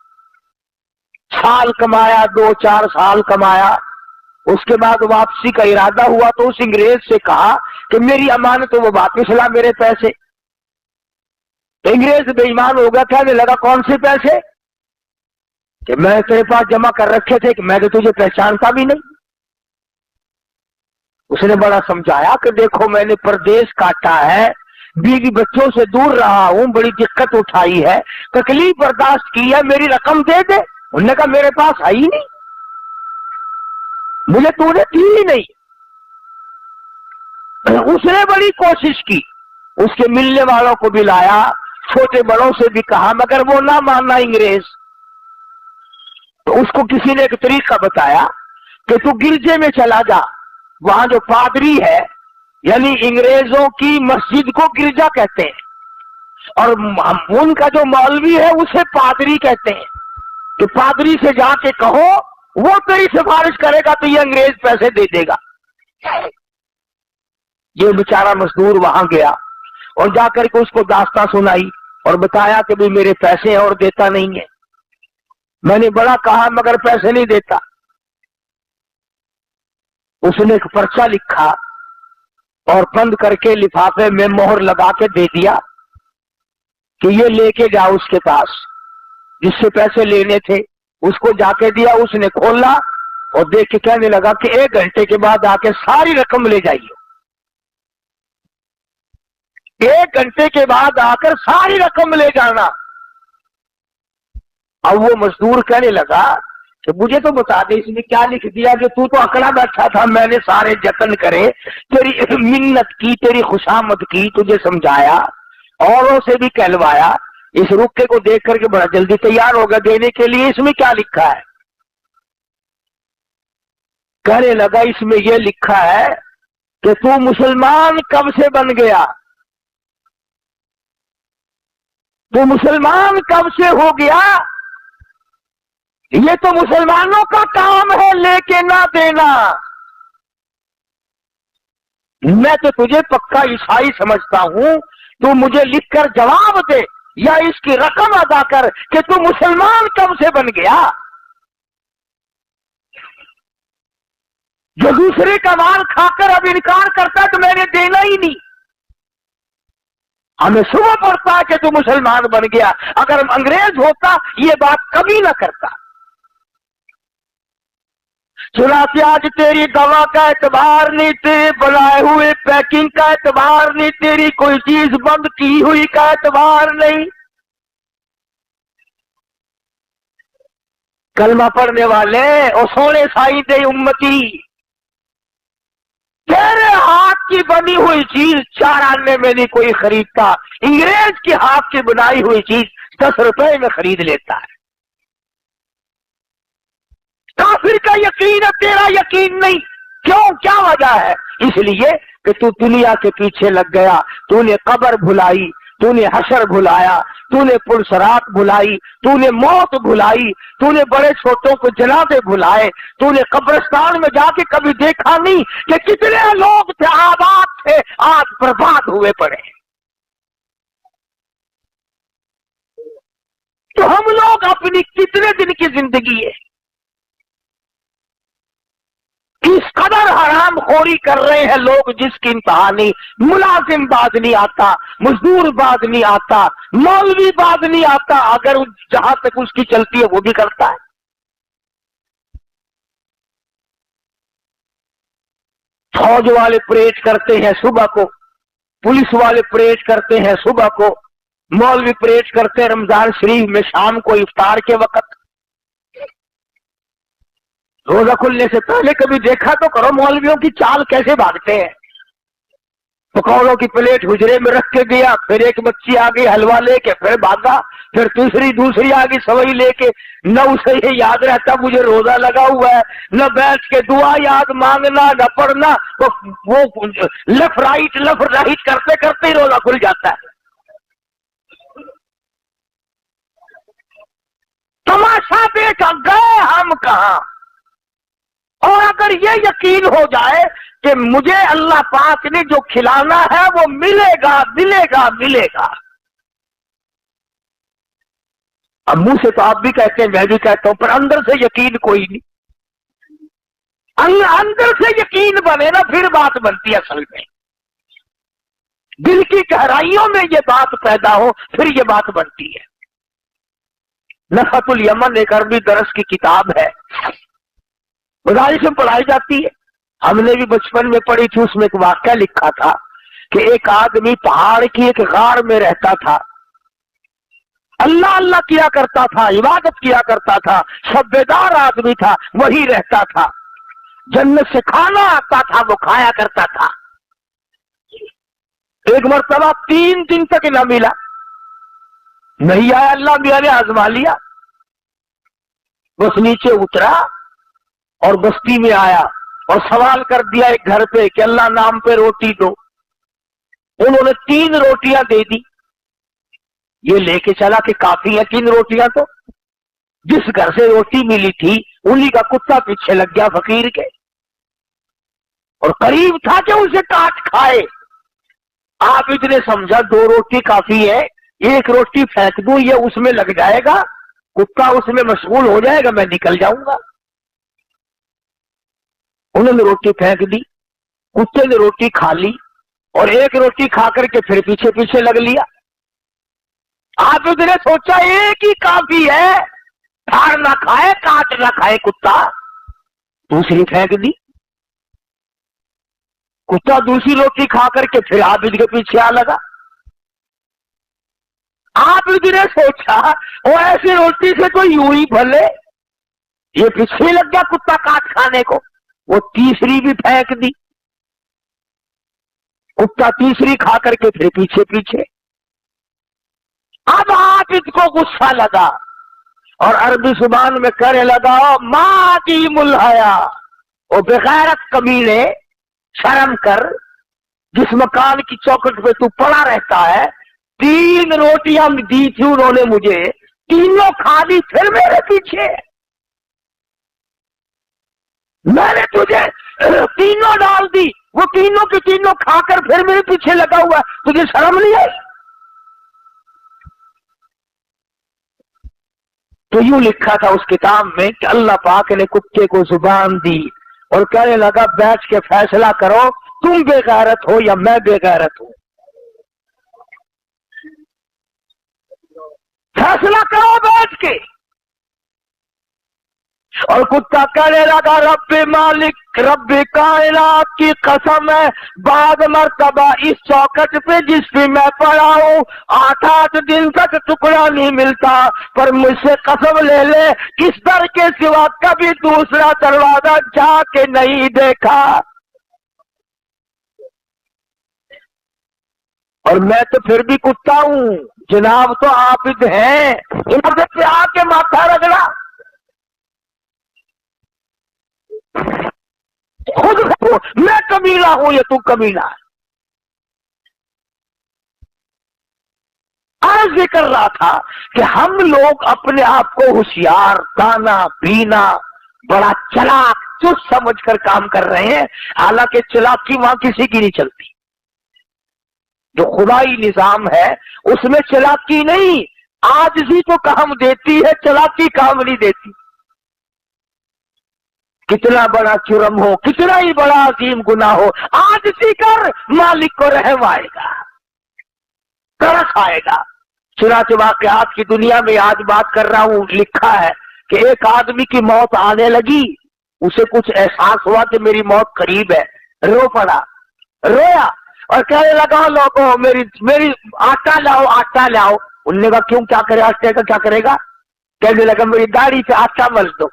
साल कमाया, 2-4 साल कमाया, उसके बाद वापसी का इरादा हुआ तो उस अंग्रेज से कहा कि मेरी अमानत वो वापिस ला मेरे पैसे। अंग्रेज बेईमान हो गया, कहने लगा कौन से पैसे? कि मैं तेरे पास जमा कर रखे थे कि मैं तो तुझे पहचानता भी नहीं। उसने बड़ा समझाया कि देखो मैंने परदेश काटा है, बीवी बच्चों से दूर रहा हूं, बड़ी दिक्कत उठाई है, तकलीफ बर्दाश्त की है, मेरी रकम दे दे। उन्होंने कहा मेरे पास है ही नहीं, मुझे तूने दी ही नहीं। उसने बड़ी कोशिश की, उसके मिलने वालों को भी लाया, छोटे बड़ों से भी कहा, मगर वो ना माना अंग्रेज। तो उसको किसी ने एक तरीका बताया कि तू गिरजे में चला जा, वहां जो पादरी है, यानी अंग्रेजों की मस्जिद को गिरजा कहते हैं, और उनका जो मौलवी है उसे पादरी कहते हैं। कि पादरी से जाके कहो, वो तेरी सिफारिश करेगा तो ये अंग्रेज पैसे दे देगा। ये बेचारा मजदूर वहां गया और जाकर के उसको दास्तां सुनाई और बताया कि भी मेरे पैसे हैं और देता नहीं है। मैंने बड़ा कहा मगर पैसे नहीं देता। उसने एक पर्चा लिखा और बंद करके लिफाफे में मोहर लगा के दे दिया कि ये लेके जाओ उसके पास, जिससे पैसे लेने थे उसको जाके दिया। उसने खोला और देख के कहने लगा कि 1 घंटे के बाद आके सारी रकम ले जाइए। 1 घंटे के बाद आकर सारी रकम ले जाना। अब वो मजदूर कहने लगा कि मुझे तो बता दे इसने क्या लिख दिया कि तू तो अकड़ा बैठा था, मैंने सारे जतन करे, तेरी मिन्नत की, तेरी खुशामद की, तुझे समझाया, औरों से भी कहलवाया, इस रुक्के को देख करके बड़ा जल्दी तैयार होगा देने के लिए, इसमें क्या लिखा है? कहने लगा इसमें यह लिखा है कि तू मुसलमान कब से बन गया, तू मुसलमान कब से हो गया, ये तो मुसलमानों का काम है लेके ना देना, मैं तो तुझे पक्का ईसाई समझता हूं, तू मुझे लिखकर जवाब दे या इसकी रकम अदा कर कि तू मुसलमान कब से बन गया। जो दूसरे का माल खाकर अब इनकार करता तो मैंने देना ही नहीं, हमें सुबह पड़ता है कि तू मुसलमान बन गया, अगर अंग्रेज होता ये बात कभी ना करता। चुनाचे आज तेरी दवा का एतबार नहीं, तेरे बनाए हुए पैकिंग का एतबार नहीं, तेरी कोई चीज बंद की हुई का एतबार नहीं। कलमा पढ़ने वाले और सोने साई दे उम्मती, तेरे हाथ की बनी हुई चीज 4 आने में नहीं कोई खरीदता, अंग्रेज के हाथ की बनाई हुई चीज 10 रुपए में खरीद लेता है। काफिर का यकीन है, तेरा यकीन नहीं, क्यों, क्या वजह है? इसलिए कि तू दुनिया के पीछे लग गया, तूने कब्र भुलाई, तूने हशर भुलाया, तूने पुरसरात भुलाई, तूने मौत भुलाई, तूने बड़े छोटों को जनाजे भुलाए, तूने कब्रिस्तान में जाके कभी देखा नहीं कि कितने लोग थे आबाद थे आज बर्बाद हुए पड़े। तो हम लोग अपनी कितने दिन की जिंदगी है इस कदर हराम खोरी कर रहे हैं लोग जिसकी इंतहा नहीं। मुलाजिम बाज नहीं आता, मजदूर बाज नहीं आता, मौलवी बाज नहीं आता, अगर जहां तक उसकी चलती है वो भी करता है। फौज वाले परेड करते हैं सुबह को, पुलिस वाले परेड करते हैं सुबह को, मौलवी परेड करते हैं रमजान शरीफ में शाम को इफ्तार के वक्त। रोजा खुलने से पहले कभी देखा तो करो मौलवियों की चाल कैसे भागते हैं। पकौड़ों की प्लेट हुजरे में रख के गया, फिर एक बच्ची आ गई हलवा लेके, फिर भागा, फिर दूसरी आ गई सवई लेके। न उसे ये याद रहता मुझे रोजा लगा हुआ है, न बैठ के दुआ याद मांगना, न पढ़ना, वो लेफ्ट राइट करते करते ही रोजा खुल जाता है। तमाशा देख गए हम कहां। और अगर ये यकीन हो जाए कि मुझे अल्लाह पाक ने जो खिलाना है वो मिलेगा मिलेगा मिलेगा। अब मुंह से तो आप भी कहते हैं, मैं भी कहता हूं, पर अंदर से यकीन कोई नहीं। अंदर से यकीन बने ना फिर बात बनती है। असल में दिल की गहराइयों में ये बात पैदा हो फिर ये बात बनती है। नफतुल यमन एक अरबी दरस की किताब है, मदारिस में पढ़ाई जाती है। हमने भी बचपन में पढ़ी थी, उसमें एक वाक्या लिखा था कि एक आदमी पहाड़ की एक गार में रहता था, अल्लाह अल्लाह किया करता था, इबादत किया करता था, शब्बेदार आदमी था, वही रहता था। जन्नत से खाना आता था, वो खाया करता था। एक मरतबा 3 दिन तक न मिला, नहीं आया, अल्लाह मियां ने आजमा लिया। बस नीचे उतरा और बस्ती में आया और सवाल कर दिया एक घर पे कि अल्लाह नाम पे रोटी दो। उन्होंने 3 रोटियां दे दी। ये लेके चला कि काफी है 3 रोटियां, तो जिस घर से रोटी मिली थी उन्हीं का कुत्ता पीछे लग गया फकीर के, और करीब था कि उसे काट खाए। आप इतने समझा 2 रोटी काफी है, 1 रोटी फेंक दूं, ये उसमें लग जाएगा, कुत्ता उसमें मशगूल हो जाएगा, मैं निकल जाऊंगा। उन्होंने रोटी फेंक दी, कुत्ते ने रोटी खा ली और 1 रोटी खा करके फिर पीछे पीछे लग लिया। आप इतने सोचा एक ही काफी है, फाड़ ना खाए काट ना खाए कुत्ता, दूसरी फेंक दी। कुत्ता दूसरी रोटी खा करके फिर आबिद के पीछे आ लगा। آپ نے سوچا وہ ایسی روٹی سے تو یوں ہی بھلے، یہ پیچھے لگ گیا کتا کاٹ کھانے کو، وہ تیسری بھی پھینک دی، کتا تیسری کھا کر کے پھر پیچھے پیچھے۔ اب عابد کو غصہ لگا اور عربی زبان میں کہنے لگا ماں کی ملحیا، وہ بغیرت کمینے، شرم کر، جس مکان کی چوکھٹ پہ تو پڑا رہتا ہے، 3 روٹیاں دی تھی انہوں نے مجھے، تینوں کھا لی پھر میرے پیچھے، میں نے تجھے تینوں ڈال دی، وہ تینوں کی تینوں کھا کر پھر میرے پیچھے لگا ہوا، تجھے شرم نہیں آئی؟ تو یوں لکھا تھا اس کتاب میں کہ اللہ پاک نے کتے کو زبان دی اور کہنے لگا بیٹھ کے فیصلہ کرو، تم بے غیرت ہو یا میں بے غیرت ہوں، فیصلہ کرو بیٹھ کے۔ اور کتا کہنے لگا رب مالک، رب کائنات کی قسم ہے، بعد مرتبہ اس چوکٹ پہ جس پہ میں پڑا ہوں 8 دن تک ٹکڑا نہیں ملتا، پر مجھ سے قسم لے لے اس در کے سوا کبھی دوسرا دروازہ جا کے نہیں دیکھا، اور میں تو پھر بھی کتا ہوں، جناب تو عابد ہیں، ادھر سے آ کے ماتھا رگڑا، خود میں کمینہ ہوں یا تو کمینہ ہے۔ عرض یہ کر رہا تھا کہ ہم لوگ اپنے آپ کو ہوشیار، دانا، بینا، بڑا چلاک، چست سمجھ کر کام کر رہے ہیں، حالانکہ چلاکی وہاں کسی کی نہیں چلتی۔ جو خدائی نظام ہے اس میں چلاکی نہیں، عاجزی تو کام دیتی ہے، چلاکی کام نہیں دیتی۔ کتنا بڑا جرم ہو، کتنا ہی بڑا عظیم گناہ ہو، عاجزی کر، مالک کو رحم آئے گا، ترس آئے گا۔ چنانچہ واقعات کی دنیا میں آج بات کر رہا ہوں، لکھا ہے کہ ایک آدمی کی موت آنے لگی، اسے کچھ احساس ہوا کہ میری موت قریب ہے، رو پڑا، رویا اور کہنے لگا لوگوں میری آٹا لاؤ، آٹا لاؤ۔ انہوں نے کہا کیوں، کیا کرے آٹے کا، کیا کرے گا؟ کہنے لگا میری داڑھی سے آٹا مل دو۔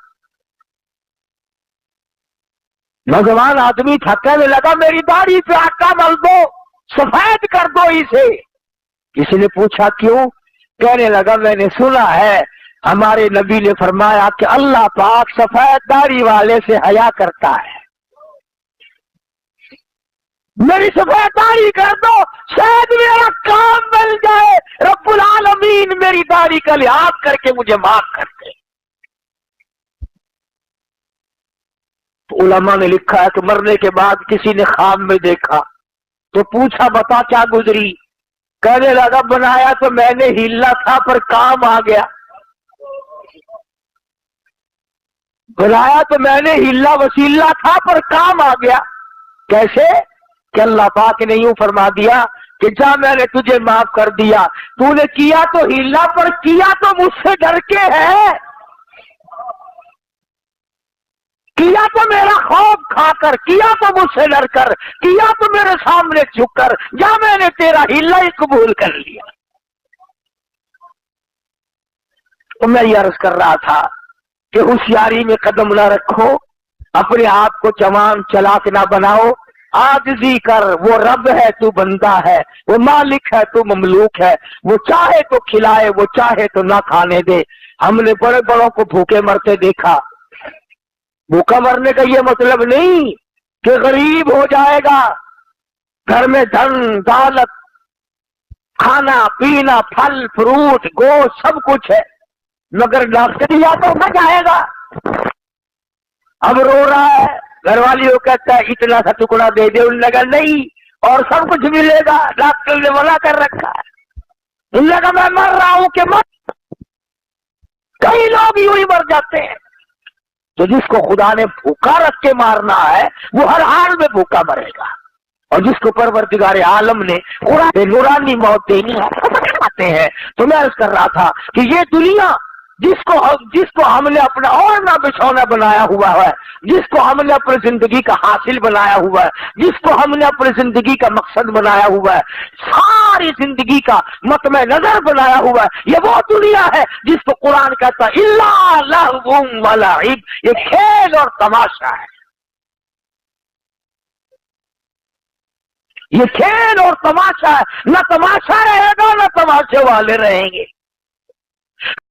نوجوان آدمی تھا، کہنے لگا میری داڑھی سے آٹا مل دو، سفید کر دو اسے۔ کسی نے پوچھا کیوں؟ کہنے لگا میں نے سنا ہے ہمارے نبی نے فرمایا کہ اللہ پاک سفید داڑھی والے سے حیا کرتا ہے، میری سفید داڑھی کر دو، شاید میرا کام مل جائے، رب العالمین میری داڑھی کا لحاظ کر کے مجھے معاف کر دے۔ تو علماء نے لکھا ہے کہ مرنے کے بعد کسی نے خواب میں دیکھا تو پوچھا بتا کیا گزری؟ کہنے لگا بنایا تو میں نے ہیلا تھا پر کام آ گیا، بنایا تو میں نے ہیلا وسیلہ تھا پر کام آ گیا۔ کیسے؟ کہ اللہ پاک نے یوں فرما دیا کہ جا میں نے تجھے معاف کر دیا، تو نے کیا تو ہیلا پر کیا تو مجھ سے ڈر کے ہے، کیا تو میرا خوف کھا کر، کیا تو مجھ سے ڈر کر، کیا تو میرے سامنے جھک کر، یا میں نے تیرا ہیلا ہی قبول کر لیا۔ تو میں یہ عرض کر رہا تھا کہ ہوشیاری میں قدم نہ رکھو، اپنے آپ کو جوان چلاک نہ بناؤ، عاجزی کر، وہ رب ہے تو بندہ ہے، وہ مالک ہے تو مملوک ہے، وہ چاہے تو کھلائے، وہ چاہے تو نہ کھانے دے۔ ہم نے بڑے بڑوں کو بھوکے مرتے دیکھا، بھوکا مرنے کا یہ مطلب نہیں کہ غریب ہو جائے گا، گھر میں دھن دولت، کھانا پینا، پھل فروٹ، گوشت سب کچھ ہے، مگر ڈاکٹریا تو نہ جائے گا۔ اب رو رہا ہے، گھر والی وہ کہتا ہے اتنا سا ٹکڑا دے دے، انہوں نے کہا نہیں اور سب کچھ ملے گا، ڈاکٹر نے منع کر رکھا ہے۔ انہوں نے کہا میں مر رہا ہوں کہ مر، کئی لوگ یوں ہی مر جاتے ہیں۔ تو جس کو خدا نے بھوکا رکھ کے مارنا ہے وہ ہر حال میں بھوکا مرے گا، اور جس کو پروردگار عالم نے قرآن نورانی موت دینی ہے ہیں۔ تو میں عرض کر رہا تھا کہ یہ دنیا جس کو ہم نے اپنا اور نہ بچھونا بنایا ہوا ہے، جس کو ہم نے اپنی زندگی کا حاصل بنایا ہوا ہے، جس کو ہم نے اپنی زندگی کا مقصد بنایا ہوا ہے، ساری زندگی کا مطمع نظر بنایا ہوا ہے، یہ وہ دنیا ہے جس کو قرآن کہتا ہے الا لہو و لعب، یہ کھیل اور تماشا ہے، یہ کھیل اور تماشا ہے، نہ تماشا رہے گا نہ تماشے والے رہیں گے۔